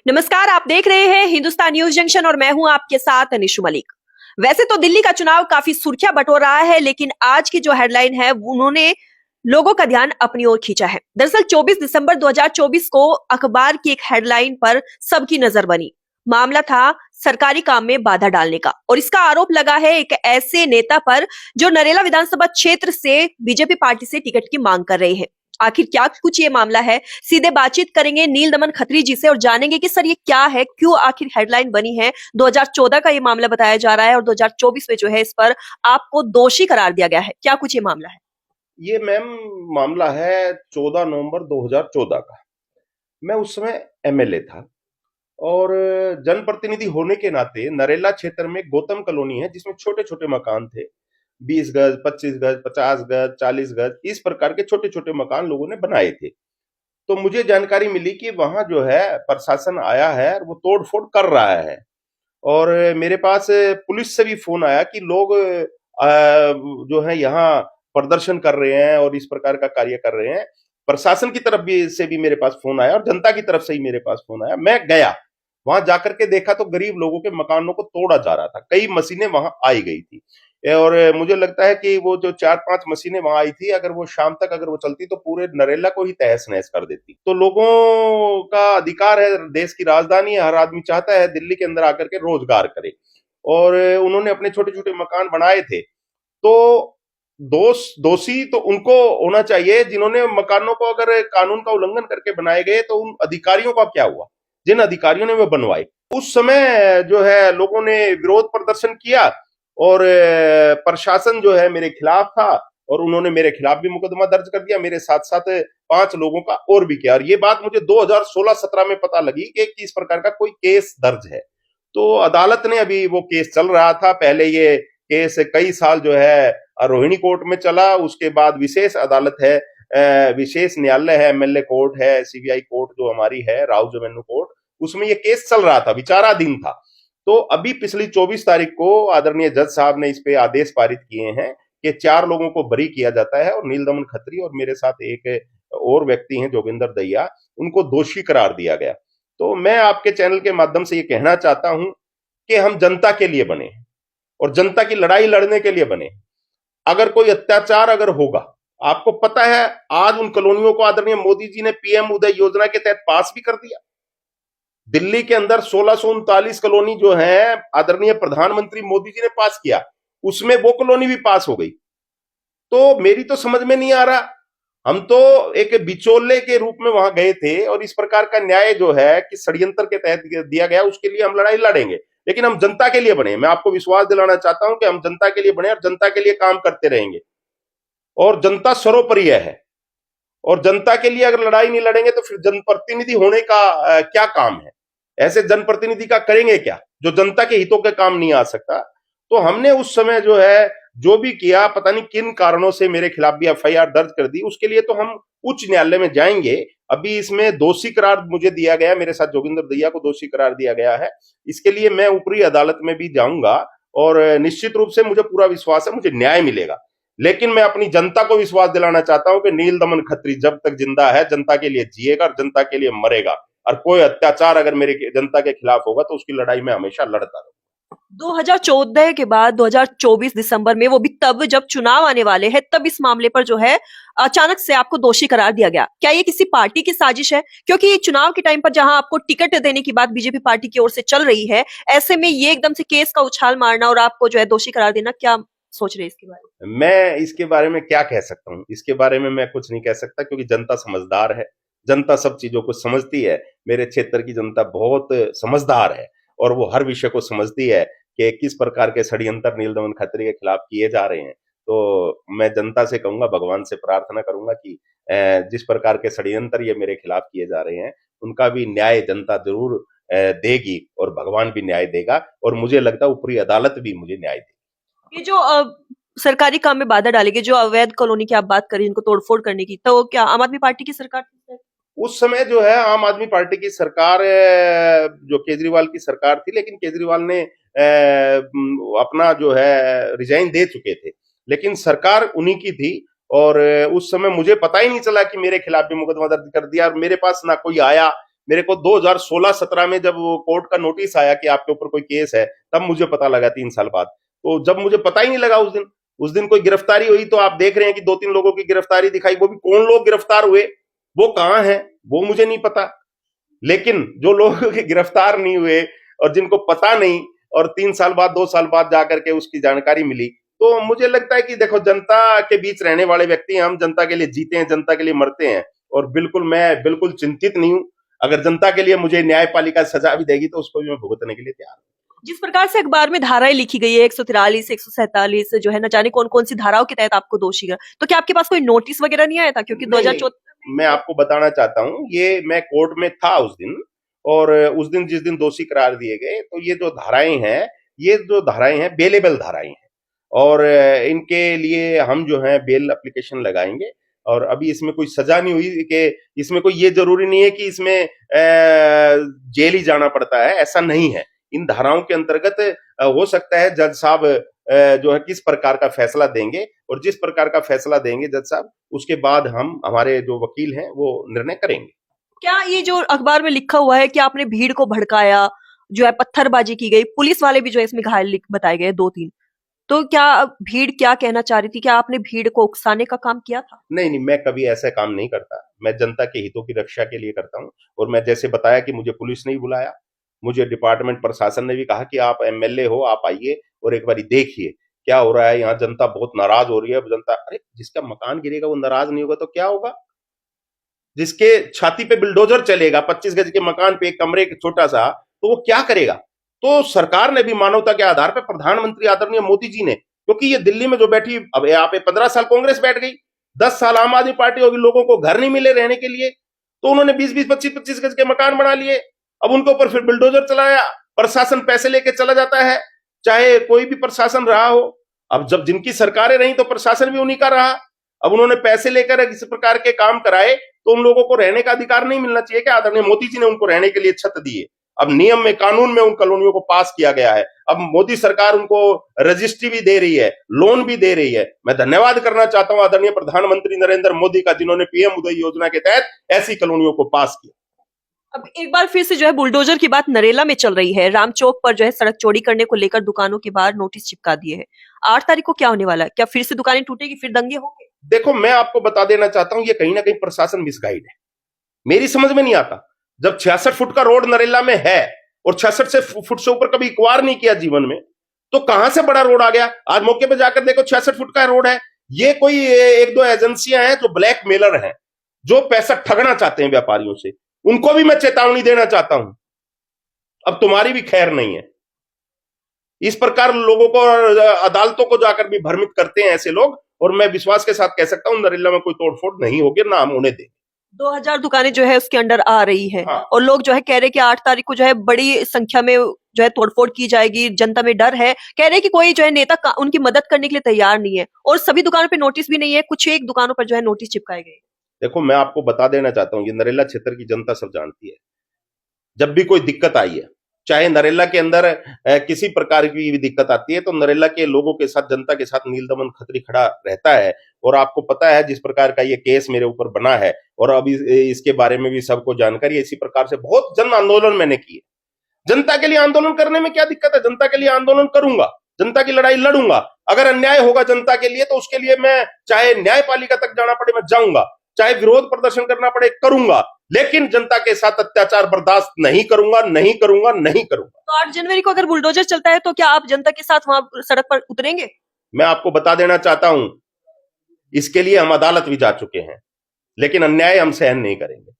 नमस्कार, आप देख रहे हैं हिंदुस्तान न्यूज जंक्शन और मैं हूं आपके साथ अनिशु मलिक। वैसे तो दिल्ली का चुनाव काफी सुर्खियां बटोर रहा है, लेकिन आज की जो हेडलाइन है उन्होंने लोगों का ध्यान अपनी ओर खींचा है। दरअसल 24 दिसंबर 2024 को अखबार की एक हेडलाइन पर सबकी नजर बनी। मामला था सरकारी काम में बाधा डालने का, और इसका आरोप लगा है एक ऐसे नेता पर जो नरेला विधानसभा क्षेत्र से बीजेपी पार्टी से टिकट की मांग कर रहे हैं। आखिर क्या कुछ ये मामला है, सीधे बातचीत करेंगे नील दमन खत्री जी से और जानेंगे कि सर ये क्या है, क्यों आखिर हेडलाइन बनी है। 2014 का ये मामला बताया जा रहा है और 2024 में जो है इस पर आपको दोषी करार दिया गया है। क्या कुछ ये मामला है? ये मैम मामला है 14 नवंबर 2014 का। मैं उस समय एमएलए था और जनप्रतिनिधि होने के नाते नरेला क्षेत्र में गौतम कॉलोनी है जिसमें छोटे छोटे मकान थे। 20 गज, 25 गज, 50 गज, 40 गज, इस प्रकार के छोटे छोटे मकान लोगों ने बनाए थे। तो मुझे जानकारी मिली कि वहां जो है प्रशासन आया है और वो तोड़ फोड़ कर रहा है। और मेरे पास पुलिस से भी फोन आया कि लोग जो है यहाँ प्रदर्शन कर रहे हैं और इस प्रकार का कार्य कर रहे हैं। प्रशासन की तरफ भी से भी मेरे पास फोन आया और जनता की तरफ से ही मेरे पास फोन आया। मैं गया वहां जाकर के देखा तो गरीब लोगों के मकानों को तोड़ा जा रहा था। कई मशीनें वहां आई गई थी और मुझे लगता है कि वो जो 4-5 मशीनें वहां आई थी, अगर वो शाम तक अगर वो चलती तो पूरे नरेला को ही तहस नहस कर देती। तो लोगों का अधिकार है, देश की राजधानी है, हर आदमी चाहता है दिल्ली के अंदर आकर के रोजगार करे। और उन्होंने अपने छोटे छोटे मकान बनाए थे। तो दोषी तो उनको होना चाहिए जिन्होंने मकानों को अगर कानून का उल्लंघन करके बनाए गए, तो उन अधिकारियों का क्या हुआ जिन अधिकारियों ने वो बनवाए। उस समय जो है लोगों ने विरोध प्रदर्शन किया और प्रशासन जो है मेरे खिलाफ था और उन्होंने मेरे खिलाफ भी मुकदमा दर्ज कर दिया। मेरे साथ साथ 5 लोगों का और भी किया। और ये बात मुझे 2016-17 में पता लगी कि इस प्रकार का कोई केस दर्ज है। तो अदालत ने, अभी वो केस चल रहा था, पहले ये केस कई साल जो है रोहिणी कोर्ट में चला, उसके बाद विशेष अदालत है, विशेष न्यायालय है, एमएलए कोर्ट है, सीबीआई कोर्ट जो हमारी है, राउ जवेन्यू कोर्ट, उसमें ये केस चल रहा था, विचाराधीन था। तो अभी पिछली 24 तारीख को आदरणीय जज साहब ने इस पे आदेश पारित किए हैं कि 4 लोगों को बरी किया जाता है और नील दमन खत्री और मेरे साथ एक और व्यक्ति हैं जोगिंदर दहिया, उनको दोषी करार दिया गया। तो मैं आपके चैनल के माध्यम से ये कहना चाहता हूं कि हम जनता के लिए बने और जनता की लड़ाई लड़ने के लिए बने। अगर कोई अत्याचार अगर होगा, आपको पता है आज उन कॉलोनियों को आदरणीय मोदी जी ने पीएम उदय योजना के तहत पास भी कर दिया। दिल्ली के अंदर 1639 कॉलोनी जो है आदरणीय प्रधानमंत्री मोदी जी ने पास किया, उसमें वो कॉलोनी भी पास हो गई। तो मेरी तो समझ में नहीं आ रहा, हम तो एक बिचौले के रूप में वहां गए थे और इस प्रकार का न्याय जो है कि षड्यंत्र के तहत दिया गया, उसके लिए हम लड़ाई लड़ेंगे, लेकिन हम जनता के लिए बने। मैं आपको विश्वास दिलाना चाहता हूं कि हम जनता के लिए बने और जनता के लिए काम करते रहेंगे और जनता सर्वोपरि है। और जनता के लिए अगर लड़ाई नहीं लड़ेंगे तो फिर जनप्रतिनिधि होने का क्या काम है? ऐसे जनप्रतिनिधि का करेंगे क्या जो जनता के हितों के काम नहीं आ सकता? तो हमने उस समय जो है जो भी किया, पता नहीं किन कारणों से मेरे खिलाफ भी एफआईआर दर्ज कर दी, उसके लिए तो हम उच्च न्यायालय में जाएंगे। अभी इसमें दोषी करार मुझे दिया गया, मेरे साथ जोगिंदर दहिया को दोषी करार दिया गया है। इसके लिए मैं ऊपरी अदालत में भी जाऊंगा और निश्चित रूप से मुझे पूरा विश्वास है मुझे न्याय मिलेगा। लेकिन मैं अपनी जनता को विश्वास दिलाना चाहता हूं कि नील दमन खत्री जब तक जिंदा है जनता के लिए जिएगा और जनता के लिए मरेगा। और कोई अत्याचार अगर मेरे जनता के खिलाफ होगा तो उसकी लड़ाई में हमेशा लड़ता रहूंगा। 2014 के बाद 2024 दिसंबर में, वो भी तब जब चुनाव आने वाले हैं, तब इस मामले पर जो है अचानक से आपको दोषी करार दिया गया। क्या ये किसी पार्टी की साजिश है? क्योंकि चुनाव के टाइम पर जहां आपको टिकट देने की बात बीजेपी पार्टी की ओर से चल रही है, ऐसे में ये एकदम से केस का उछाल मारना और आपको जो है दोषी करार देना, क्या सोच रहे हैं इसके बारे में? मैं इसके बारे में क्या कह सकता हूँ? इसके बारे में मैं कुछ नहीं कह सकता क्योंकि जनता समझदार है, जनता सब चीजों को समझती है। मेरे क्षेत्र की जनता बहुत समझदार है और वो हर विषय को समझती है कि किस प्रकार के षड्यंत्र नील दमन खत्री के खिलाफ किए जा रहे हैं। तो मैं जनता से कहूंगा, भगवान से प्रार्थना करूंगा कि जिस प्रकार के षड्यंत्र ये मेरे खिलाफ किए जा रहे हैं, उनका भी न्याय जनता जरूर देगी और भगवान भी न्याय देगा और मुझे लगता है ऊपरी अदालत भी मुझे न्याय देगी। ये जो सरकारी काम में बाधा डालेगी, जो अवैध कॉलोनी की आप बात करें इनको तोड़फोड़ करने की, तो क्या आम आदमी पार्टी की सरकार थी? उस समय जो है आम आदमी पार्टी की सरकार, जो केजरीवाल की सरकार थी, लेकिन केजरीवाल ने अपना जो है रिजाइन दे चुके थे, लेकिन सरकार उन्हीं की थी। और उस समय मुझे पता ही नहीं चला कि मेरे खिलाफ भी मुकदमा दर्ज कर दिया और मेरे पास ना कोई आया मेरे को 2016-17 में जब वो कोर्ट का नोटिस आया कि आपके ऊपर कोई केस है, तब मुझे पता लगा 3 साल बाद। तो जब मुझे पता ही नहीं लगा उस दिन कोई गिरफ्तारी हुई, तो आप देख रहे हैं कि 2-3 लोगों की गिरफ्तारी दिखाई, वो भी कौन लोग गिरफ्तार हुए, वो कहां हैं, वो मुझे नहीं पता। लेकिन जो लोग गिरफ्तार नहीं हुए और जिनको पता नहीं, और 3 साल बाद 2 साल बाद जाकर के उसकी जानकारी मिली, तो मुझे लगता है कि देखो, जनता के बीच रहने वाले व्यक्ति हैं हम, जनता के लिए जीते हैं, जनता के लिए मरते हैं। और मैं बिल्कुल चिंतित नहीं हूं। अगर जनता के लिए मुझे न्यायपालिका सजा भी देगी तो उसको भी मैं भुगतने के लिए तैयार हूं। जिस प्रकार से अखबार में धाराएं लिखी गई है 143, 147 जो है, न जाने कौन कौन सी धाराओं के तहत आपको दोषी है, तो क्या आपके पास कोई नोटिस वगैरह नहीं आया था? क्योंकि नहीं, 2014 मैं आपको बताना चाहता हूं, ये मैं कोर्ट में था उस दिन, और उस दिन जिस दिन दोषी करार दिए गए, तो ये जो धाराएं हैं बेलेबल धाराएं हैं, और इनके लिए हम जो है बेल एप्लीकेशन लगाएंगे। और अभी इसमें कोई सजा नहीं हुई कि इसमें कोई, ये जरूरी नहीं है कि इसमें जेल ही जाना पड़ता है, ऐसा नहीं है। इन धाराओं के अंतर्गत हो सकता है जज साहब जो है किस प्रकार का फैसला देंगे, और जिस प्रकार का फैसला देंगे जज साहब, उसके बाद हमारे जो वकील हैं वो निर्णय करेंगे। क्या ये जो अखबार में लिखा हुआ है कि आपने भीड़ को भड़काया, जो है पत्थरबाजी की गई, पुलिस वाले भी जो है इसमें घायल बताए गए 2-3, तो क्या भीड़ क्या कहना चाह रही थी? क्या आपने भीड़ को उकसाने का काम किया था? नहीं नहीं, मैं कभी ऐसा काम नहीं करता। मैं जनता के हितों की रक्षा के लिए करता हूं। और मैं जैसे बताया कि मुझे पुलिस ने ही बुलाया, मुझे डिपार्टमेंट प्रशासन ने भी कहा कि आप एमएलए हो, आप आइए और एक बार देखिए क्या हो रहा है यहाँ, जनता बहुत नाराज हो रही है। अब जनता, अरे जिसका मकान गिरेगा वो नाराज नहीं होगा तो क्या होगा? जिसके छाती पे बिल्डोजर चलेगा 25 गज के मकान पे, एक कमरे छोटा सा, तो वो क्या करेगा? तो सरकार ने भी मानवता के आधार पर, प्रधानमंत्री आदरणीय मोदी जी ने, क्योंकि ये दिल्ली में जो बैठी, अब यहाँ पे 15 साल कांग्रेस बैठ गई, 10 साल आम आदमी पार्टी होगी, लोगों को घर नहीं मिले रहने के लिए, तो उन्होंने 20-20, 25-25 गज के मकान बना लिए। अब उनके ऊपर फिर बिल्डोजर चलाया, प्रशासन पैसे लेके चला जाता है, चाहे कोई भी प्रशासन रहा हो। अब जब जिनकी सरकारें रही तो प्रशासन भी उन्हीं का रहा। अब उन्होंने पैसे लेकर इस प्रकार के काम कराए, तो उन लोगों को रहने का अधिकार नहीं मिलना चाहिए क्या? आदरणीय मोदी जी ने उनको रहने के लिए छत दी है। अब नियम में, कानून में उन कॉलोनियों को पास किया गया है। अब मोदी सरकार उनको रजिस्ट्री भी दे रही है, लोन भी दे रही है। मैं धन्यवाद करना चाहता हूं आदरणीय प्रधानमंत्री नरेंद्र मोदी का, जिन्होंने पीएम उदय योजना के तहत ऐसी कॉलोनियों को पास किया। अब एक बार फिर से जो है बुलडोजर की बात नरेला में चल रही है। राम चौक पर जो है सड़क चौड़ी करने को लेकर दुकानों के बाहर नोटिस चिपका दिए हैं। 8 तारीख को क्या होने वाला है? क्या फिर से दुकानें टूटेगी, फिर दंगे होंगे? देखो, मैं आपको बता देना चाहता हूं, ये कहीं ना कहीं प्रशासन मिसगाइड है। मेरी समझ में नहीं आता, जब 66 फुट का रोड नरेला में है और 66 फुट से ऊपर कभी एक्वायर नहीं किया जीवन में, तो कहां से बड़ा रोड आ गया? आज मौके पे जाकर देखो, 66 फुट का रोड है। ये कोई 1-2 एजेंसियां हैं जो ब्लैक मेलर हैं, जो पैसा ठगना चाहते हैं व्यापारियों से। उनको भी मैं चेतावनी देना चाहता हूं, अब तुम्हारी भी खैर नहीं है। इस प्रकार लोगों को, अदालतों को जाकर भी भ्रमित करते हैं ऐसे लोग। और मैं विश्वास के साथ कह सकता हूं, नरेला में कोई तोड़फोड़ नहीं होगी, ना हम उन्हें देंगे। 2000 दुकानें जो है उसके अंडर आ रही है। हाँ। और लोग जो है कह रहे हैं कि 8 तारीख को जो है बड़ी संख्या में जो है तोड़फोड़ की जाएगी। जनता में डर है, कह रहे हैं कि कोई जो है नेता उनकी मदद करने के लिए तैयार नहीं है, और सभी दुकानों पे नोटिस भी नहीं है, कुछ एक दुकानों पर जो है नोटिस चिपकाए गए। देखो, मैं आपको बता देना चाहता हूं, ये नरेला क्षेत्र की जनता सब जानती है। जब भी कोई दिक्कत आई है, चाहे नरेला के अंदर किसी प्रकार की भी दिक्कत आती है, तो नरेला के लोगों के साथ, जनता के साथ नीलदमन खत्री खड़ा रहता है। और आपको पता है जिस प्रकार का ये केस मेरे ऊपर बना है, और अभी इसके बारे में भी सबको जानकारी है। इसी प्रकार से बहुत जन आंदोलन मैंने किए। जनता के लिए आंदोलन करने में क्या दिक्कत है? जनता के लिए आंदोलन करूंगा, जनता की लड़ाई लड़ूंगा। अगर अन्याय होगा जनता के लिए, तो उसके लिए मैं चाहे न्यायपालिका तक जाना पड़े, मैं जाऊंगा, चाहे विरोध प्रदर्शन करना पड़े, करूंगा। लेकिन जनता के साथ अत्याचार बर्दाश्त नहीं करूंगा, नहीं करूंगा, नहीं करूंगा। तो 8 जनवरी को अगर बुलडोजर चलता है तो क्या आप जनता के साथ वहां सड़क पर उतरेंगे? मैं आपको बता देना चाहता हूं, इसके लिए हम अदालत भी जा चुके हैं, लेकिन अन्याय हम सहन नहीं करेंगे।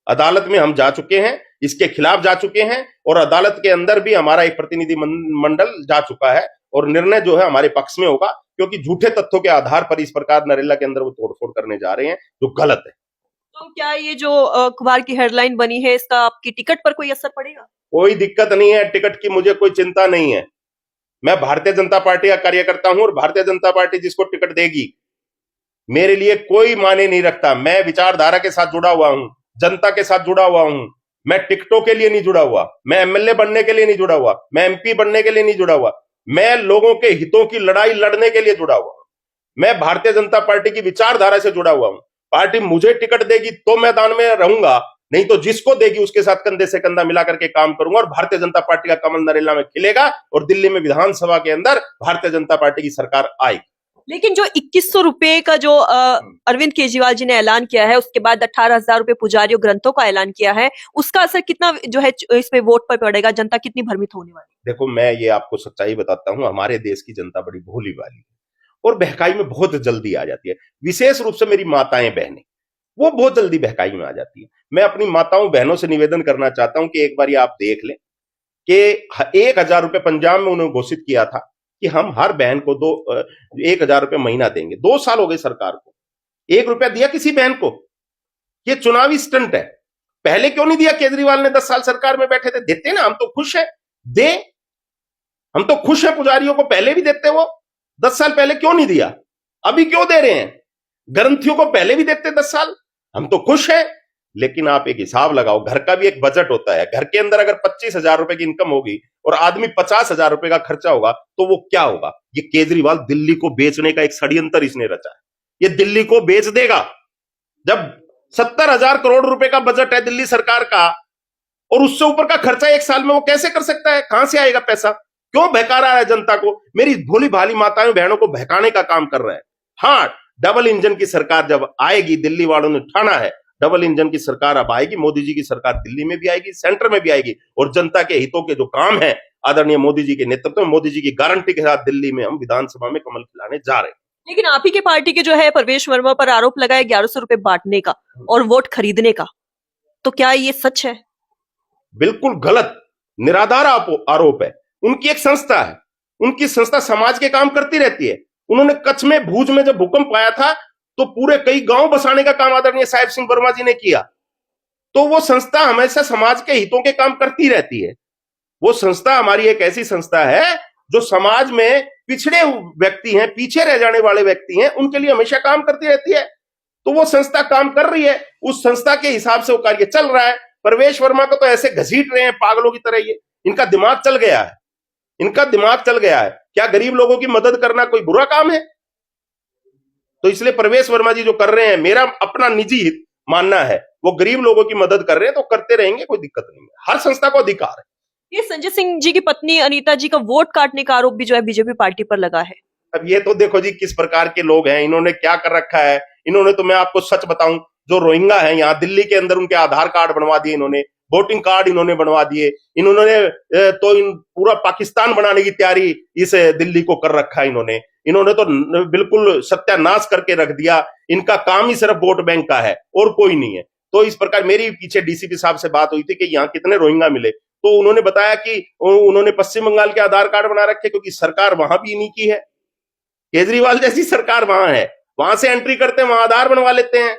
अदालत में हम जा चुके हैं, इसके खिलाफ जा चुके हैं, और अदालत के अंदर भी हमारा एक प्रतिनिधि मंडल जा चुका है, और निर्णय जो है हमारे पक्ष में होगा। क्योंकि झूठे तथ्यों के आधार पर इस प्रकार नरेला के अंदर वो तोड़फोड़ करने जा रहे हैं, जो गलत है। तो क्या ये जो अखबार की हेडलाइन बनी है, इसका आपकी टिकट पर कोई असर पड़ेगा? कोई दिक्कत नहीं है, टिकट की मुझे कोई चिंता नहीं है। मैं भारतीय जनता पार्टी का कार्यकर्ता हूं, और भारतीय जनता पार्टी जिसको टिकट देगी, मेरे लिए कोई मायने नहीं रखता। मैं विचारधारा के साथ जुड़ा हुआ हूं, जनता के साथ जुड़ा हुआ हूं। मैं टिकटों के लिए नहीं जुड़ा हुआ, मैं एमएलए बनने के लिए नहीं जुड़ा हुआ, मैं एमपी बनने के लिए नहीं जुड़ा हुआ। मैं लोगों के हितों की लड़ाई लड़ने के लिए जुड़ा हुआ हूं। मैं भारतीय जनता पार्टी की विचारधारा से जुड़ा हुआ हूं। पार्टी मुझे टिकट देगी तो मैदान में रहूंगा, नहीं तो जिसको देगी उसके साथ कंधे से कंधा मिला करके काम करूंगा और भारतीय जनता पार्टी का कमल नरेला में खिलेगा और दिल्ली में विधानसभा के अंदर भारतीय जनता पार्टी की सरकार आएगी। लेकिन जो 2100 रुपए का जो अरविंद केजरीवाल जी ने ऐलान किया है, उसके बाद 18,000 रुपए पुजारियों ग्रंथों का ऐलान किया है, उसका असर कितना जो है इसमें वोट पर पड़ेगा? जनता कितनी भ्रमित होने वाली? देखो, मैं ये आपको सच्चाई बताता हूं, हमारे देश की जनता बड़ी भोली भाली है और बहकाई में बहुत जल्दी आ जाती है। विशेष रूप से मेरी माताएं बहनें, वो बहुत जल्दी बहकाई में आ जाती है। मैं अपनी माताओं बहनों से निवेदन करना चाहता हूं कि एक बार आप देख लें कि 1,000 रुपए पंजाब में उन्होंने घोषित किया था कि हम हर बहन को 1,000 रुपए महीना देंगे। 2 साल हो गए सरकार को, 1 रुपया दिया किसी बहन को? ये चुनावी स्टंट है। पहले क्यों नहीं दिया? केजरीवाल ने 10 साल सरकार में बैठे थे, देते ना, हम तो खुश हैं, दे, हम तो खुश हैं। पुजारियों को पहले भी देते, वो 10 साल पहले क्यों नहीं दिया? अभी क्यों दे रहे हैं? ग्रंथियों को पहले भी देते 10 साल, हम तो खुश हैं। लेकिन आप एक हिसाब लगाओ, घर का भी एक बजट होता है। घर के अंदर अगर 25,000 रुपए की इनकम होगी और आदमी 50,000 रुपए का खर्चा होगा तो वो क्या होगा? ये केजरीवाल दिल्ली को बेचने का एक षड्यंत्र इसने रचा है। ये दिल्ली को बेच देगा। जब 70,000 करोड़ रुपए का बजट है दिल्ली सरकार का और उससे ऊपर का खर्चा एक साल में वो कैसे कर सकता है? कहां से आएगा पैसा? क्यों बहका रहा है जनता को? मेरी भोली भाली माताओं बहनों को बहकाने का काम कर रहा है। हाँ, डबल इंजन की सरकार जब आएगी, दिल्ली वालों ने ठाना है, डबल इंजन की सरकार अब आएगी। मोदी जी की सरकार दिल्ली में भी आएगी, सेंटर में भी आएगी और जनता के हितों के जो काम है आदरणीय मोदी जी के नेतृत्व में, मोदी जी की गारंटी के साथ दिल्ली में हम विधानसभा में कमल खिलाने जा रहे हैं। लेकिन आप ही के पार्टी के जो है परवेश वर्मा पर आरोप लगा है 1100 रुपए बांटने का और वोट खरीदने का, तो क्या ये सच है? बिल्कुल गलत, निराधार आरोप है। उनकी एक संस्था है, उनकी संस्था समाज के काम करती रहती है। उन्होंने कच्छ में, भूज में जब भूकंप आया था तो पूरे कई गांव बसाने का काम आदरणीय साहिब सिंह वर्मा जी ने किया। तो वो संस्था हमेशा समाज के हितों के काम करती रहती है। वो संस्था हमारी एक ऐसी संस्था है जो समाज में पिछड़े व्यक्ति हैं, पीछे रह जाने वाले व्यक्ति हैं, उनके लिए हमेशा काम करती रहती है। तो वो संस्था काम कर रही है, उस संस्था के हिसाब से वो कार्य चल रहा है। परवेश वर्मा को तो ऐसे घसीट रहे हैं पागलों की तरह। ये इनका दिमाग चल गया है, इनका दिमाग चल गया है। क्या गरीब लोगों की मदद करना कोई बुरा काम है? तो इसलिए परवेश वर्मा जी जो कर रहे हैं, मेरा अपना निजी हित मानना है, वो गरीब लोगों की मदद कर रहे हैं तो करते रहेंगे, कोई दिक्कत नहीं है। हर संस्था को अधिकार है। ये संजय सिंह जी की पत्नी अनीता जी का वोट काटने का आरोप भी जो है बीजेपी पार्टी पर लगा है। अब ये तो देखो जी किस प्रकार के लोग हैं, इन्होंने क्या कर रखा है। इन्होंने तो, मैं आपको सच बताऊं, जो रोहिंगा है यहाँ दिल्ली के अंदर, उनके आधार कार्ड बनवा दिए इन्होंने, वोटिंग कार्ड इन्होंने बनवा दिए। इन्होंने तो पूरा पाकिस्तान बनाने की तैयारी इस दिल्ली को कर रखा है इन्होंने तो बिल्कुल सत्यानाश करके रख दिया। इनका काम ही सिर्फ वोट बैंक का है और कोई नहीं है। तो इस प्रकार मेरी पीछे डीसीपी साहब से बात हुई थी कि यहाँ कितने रोहिंगा मिले, तो उन्होंने बताया कि उन्होंने पश्चिम बंगाल के आधार कार्ड बना रखे क्योंकि सरकार वहां भी इन्हीं की है। केजरीवाल जैसी सरकार वहां है, वहां से एंट्री करते हैं, वहां आधार बनवा लेते हैं,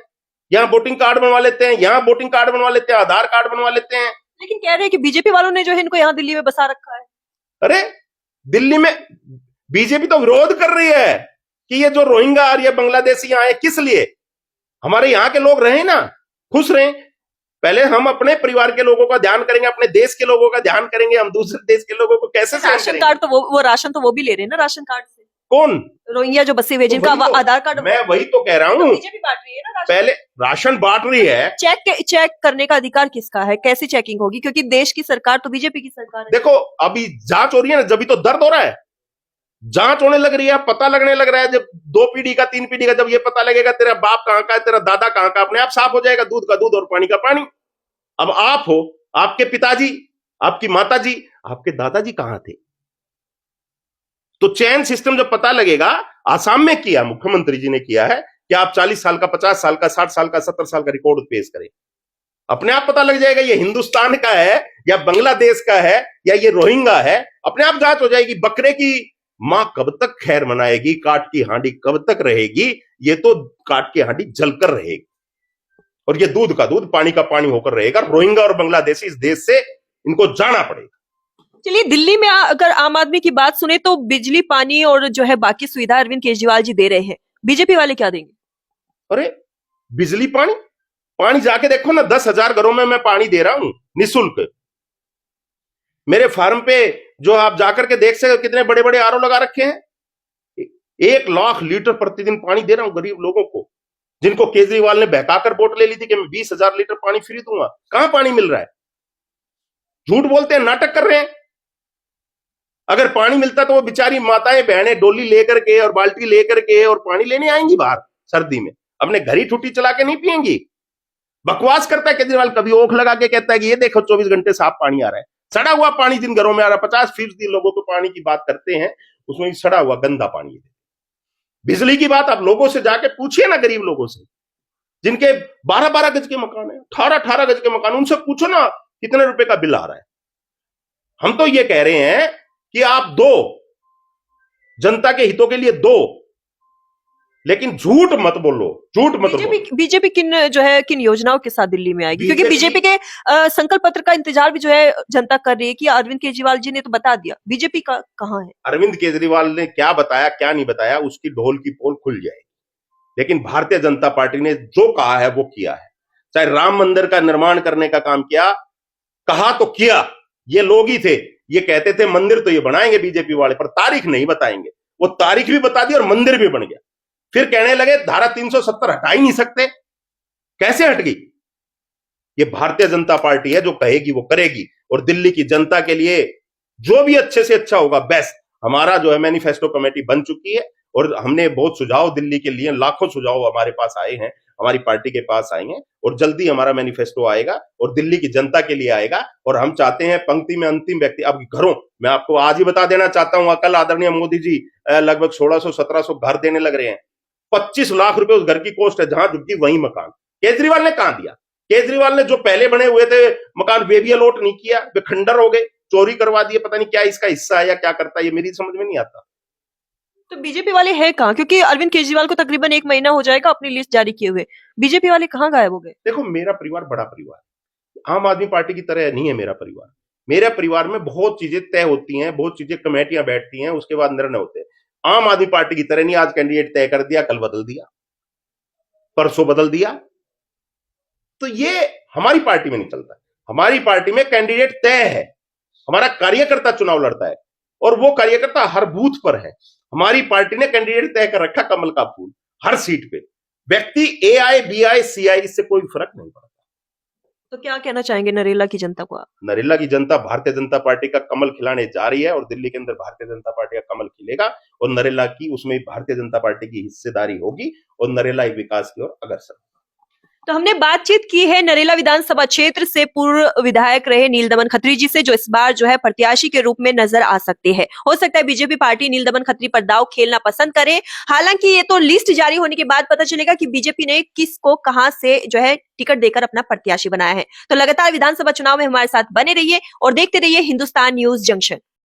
यहाँ वोटिंग कार्ड बनवा लेते हैं, यहाँ वोटिंग कार्ड बनवा लेते हैं, आधार कार्ड बनवा लेते हैं। लेकिन कह रहे हैं कि बीजेपी वालों ने जो है इनको यहाँ दिल्ली में बसा रखा है। अरे दिल्ली में बीजेपी तो विरोध कर रही है कि ये जो रोहिंगा और ये बांग्लादेशी आए किस लिए? हमारे यहाँ के लोग रहे ना, खुश रहे। पहले हम अपने परिवार के लोगों का ध्यान करेंगे, अपने देश के लोगों का ध्यान करेंगे। हम दूसरे देश के लोगों को कैसे राशन कार्ड तो वो राशन तो वो भी ले रहे हैं ना राशन कार्ड से। कौन? रोहिंग्या जो बसे हुए जिनका तो आधार कार्ड। मैं वही तो कह रहा हूँ, बीजेपी बांट रही है ना। पहले राशन बांट रही है। चेक करने का अधिकार किसका है? कैसी चेकिंग होगी? क्योंकि देश की सरकार तो बीजेपी की सरकार है। देखो अभी जांच हो रही है ना, जब तो दर्द हो रहा है, जांच होने लग रही है, पता लगने लग रहा है। जब 2 पीढ़ी का 3 पीढ़ी का जब ये पता लगेगा तेरा बाप कहां का है, तेरा दादा कहां का, अपने आप साफ हो जाएगा। दूध का दूध और पानी का पानी। अब आप हो, आपके पिताजी, आपकी माताजी, आपके दादाजी कहां थे? तो चेन सिस्टम जब पता लगेगा, आसाम में किया, मुख्यमंत्री जी ने किया है कि आप 40 साल का, 50 साल का, 60 साल का, 70 साल का रिकॉर्ड पेश करें। अपने आप पता लग जाएगा ये हिंदुस्तान का है या बांग्लादेश का है या ये रोहिंगा है। अपने आप जांच हो जाएगी। बकरे की मां कब तक खैर मनाएगी, काट की हांडी कब तक रहेगी? ये तो काट की हांडी जलकर रहेगी और ये दूध का दूध, पानी का पानी होकर रहेगा। रोहिंगा और बांग्लादेशी इस देश से इनको जाना पड़ेगा। चलिए, दिल्ली में अगर आम आदमी की बात सुने तो बिजली, पानी और जो है बाकी सुविधा अरविंद केजरीवाल जी दे रहे हैं, बीजेपी वाले क्या देंगे? अरे बिजली, पानी जाके देखो ना, 10,000 घरों में मैं पानी दे रहा हूं निःशुल्क। मेरे फार्म पे जो आप जाकर के देख सकते, कितने बड़े बड़े आरओ लगा रखे हैं। 1 लाख लीटर प्रतिदिन पानी दे रहा हूं गरीब लोगों को। जिनको केजरीवाल ने बहकाकर वोट ले ली थी कि मैं 20,000 लीटर पानी फ्री दूंगा, कहां पानी मिल रहा है? झूठ बोलते हैं, नाटक कर रहे हैं। अगर पानी मिलता तो वो बेचारी माताएं बहनें डोली लेकर के और बाल्टी लेकर के और पानी लेने आएंगी बाहर सर्दी में, अपने घर ही ठुटी चला के नहीं पिएंगी। बकवास करता है केजरीवाल, कभी ओख लगा के कहता है कि ये देखो 24 घंटे साफ पानी आ रहा है। सड़ा हुआ पानी जिन घरों में आ रहा है, 50% लोगों को पानी की बात करते हैं, उसमें सड़ा हुआ गंदा पानी है। बिजली की बात आप लोगों से जाके पूछिए ना, गरीब लोगों से, जिनके 12-12 गज के मकान है, 18-18 गज के मकान, उनसे पूछो ना कितने रुपए का बिल आ रहा है। हम तो ये कह रहे हैं कि आप दो, जनता के हितों के लिए दो, लेकिन झूठ मत बोलो, झूठ मत बोलो। बीजेपी किन योजनाओं के साथ दिल्ली में आएगी? क्योंकि बीजेपी के संकल्प पत्र का इंतजार भी जो है जनता कर रही है कि अरविंद केजरीवाल जी ने तो बता दिया, बीजेपी का कहां है? अरविंद केजरीवाल ने क्या बताया क्या नहीं बताया, उसकी ढोल की पोल खुल जाएगी, लेकिन भारतीय जनता पार्टी ने जो कहा है वो किया है। चाहे राम मंदिर का निर्माण करने का काम किया, कहा तो किया, ये लोग ही थे, ये कहते थे मंदिर तो ये बनाएंगे बीजेपी वाले, पर तारीख नहीं बताएंगे, वो तारीख भी बता दी और मंदिर भी बन गया। फिर कहने लगे धारा 370 हटा ही नहीं सकते, कैसे हट गई? ये भारतीय जनता पार्टी है, जो कहेगी वो करेगी, और दिल्ली की जनता के लिए जो भी अच्छे से अच्छा होगा बेस्ट। हमारा जो है मैनिफेस्टो कमेटी बन चुकी है और हमने बहुत सुझाव दिल्ली के लिए, लाखों सुझाव हमारे पास आए हैं, हमारी पार्टी के पास आए हैं, और जल्दी हमारा मैनिफेस्टो आएगा और दिल्ली की जनता के लिए आएगा। और हम चाहते हैं पंक्ति में अंतिम व्यक्ति, अब घरों, मैं आपको आज ही बता देना चाहता हूं, कल आदरणीय मोदी जी लगभग 1600-1700 घर देने लग रहे हैं। 25 लाख रुपए उस घर की कॉस्ट है, जहां झुकी वहीं मकान। केजरीवाल ने कहां दिया? केजरीवाल ने जो पहले बने हुए थे मकान वे भी अलॉट नहीं किया, वे खंडर हो गए, चोरी करवा दिए, पता नहीं क्या इसका हिस्सा है या क्या करता है, ये मेरी समझ में नहीं आता। तो बीजेपी वाले हैं कहां? क्योंकि अरविंद केजरीवाल को तकरीबन 1 महीना हो जाएगा अपनी लिस्ट जारी किए हुए, बीजेपी वाले कहां गायब हो गए? देखो, मेरा परिवार बड़ा परिवार है, आम आदमी पार्टी की तरह नहीं है मेरा परिवार। मेरे परिवार में बहुत चीजें तय होती हैं, बहुत चीजें कमेटियां बैठती हैं, उसके बाद निर्णय होते हैं। आम आदमी पार्टी की तरह नहीं, आज कैंडिडेट तय कर दिया, कल बदल दिया, परसों बदल दिया, तो ये हमारी पार्टी में नहीं चलता। हमारी पार्टी में कैंडिडेट तय है, हमारा कार्यकर्ता चुनाव लड़ता है और वो कार्यकर्ता हर बूथ पर है। हमारी पार्टी ने कैंडिडेट तय कर रखा, कमल का फूल हर सीट पे, व्यक्ति AI BI CI इससे कोई फर्क नहीं पड़ता। तो क्या कहना चाहेंगे नरेला की जनता को आप? नरेला की जनता भारतीय जनता पार्टी का कमल खिलाने जा रही है और दिल्ली के अंदर भारतीय जनता पार्टी का कमल खिलेगा और नरेला की उसमें भारतीय जनता पार्टी की हिस्सेदारी होगी और नरेला विकास की ओर अग्रसर। तो हमने बातचीत की है नरेला विधानसभा क्षेत्र से पूर्व विधायक रहे नील दमन खत्री जी से, जो इस बार जो है प्रत्याशी के रूप में नजर आ सकते हैं। हो सकता है बीजेपी पार्टी नील दमन खत्री पर दांव खेलना पसंद करे। हालांकि ये तो लिस्ट जारी होने के बाद पता चलेगा कि बीजेपी ने किसको कहां से जो है टिकट देकर अपना प्रत्याशी बनाया है। तो लगातार विधानसभा चुनाव में हमारे साथ बने रहिए और देखते रहिए हिंदुस्तान न्यूज जंक्शन।